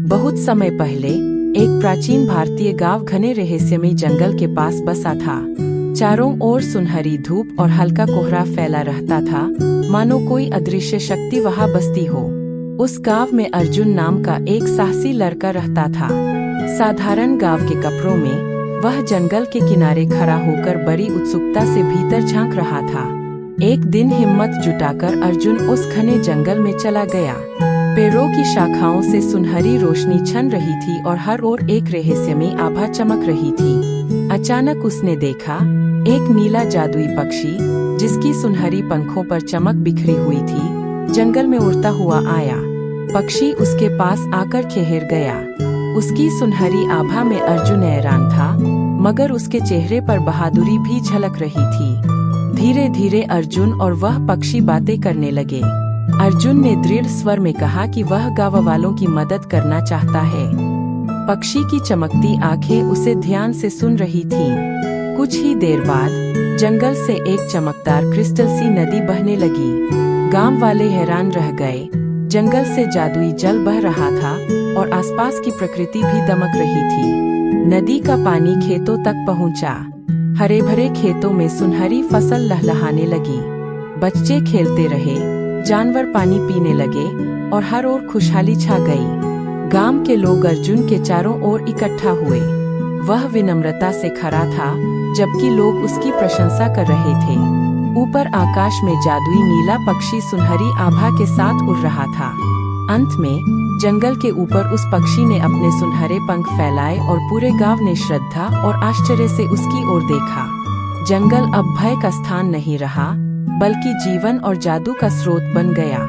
बहुत समय पहले एक प्राचीन भारतीय गांव घने रहस्यमय जंगल के पास बसा था। चारों ओर सुनहरी धूप और हल्का कोहरा फैला रहता था, मानो कोई अदृश्य शक्ति वहां बसती हो। उस गांव में अर्जुन नाम का एक साहसी लड़का रहता था। साधारण गांव के कपड़ों में वह जंगल के किनारे खड़ा होकर बड़ी उत्सुकता से भीतर झांक रहा था। एक दिन हिम्मत जुटाकर अर्जुन उस घने जंगल में चला गया। पेड़ों की शाखाओं से सुनहरी रोशनी छन रही थी और हर ओर एक रहस्यमय आभा चमक रही थी। अचानक उसने देखा एक नीला जादुई पक्षी, जिसकी सुनहरी पंखों पर चमक बिखरी हुई थी, जंगल में उड़ता हुआ आया। पक्षी उसके पास आकर ठहर गया। उसकी सुनहरी आभा में अर्जुन हैरान था, मगर उसके चेहरे पर बहादुरी भी झलक रही थी। धीरे धीरे अर्जुन और वह पक्षी बातें करने लगे। अर्जुन ने दृढ़ स्वर में कहा कि वह गांव वालों की मदद करना चाहता है। पक्षी की चमकती आंखें उसे ध्यान से सुन रही थीं। कुछ ही देर बाद जंगल से एक चमकदार क्रिस्टल सी नदी बहने लगी। गांव वाले हैरान रह गए। जंगल से जादुई जल बह रहा था और आसपास की प्रकृति भी दमक रही थी। नदी का पानी खेतों तक पहुंचा। हरे भरे खेतों में सुनहरी फसल लहलहाने लगी। बच्चे खेलते रहे, जानवर पानी पीने लगे और हर ओर खुशहाली छा गई। गांव के लोग अर्जुन के चारों ओर इकट्ठा हुए। वह विनम्रता से खड़ा था, जबकि लोग उसकी प्रशंसा कर रहे थे। ऊपर आकाश में जादुई नीला पक्षी सुनहरी आभा के साथ उड़ रहा था। अंत में जंगल के ऊपर उस पक्षी ने अपने सुनहरे पंख फैलाए और पूरे गांव ने श्रद्धा और आश्चर्य से उसकी ओर देखा। जंगल अब भय का स्थान नहीं रहा, बल्कि जीवन और जादू का स्रोत बन गया।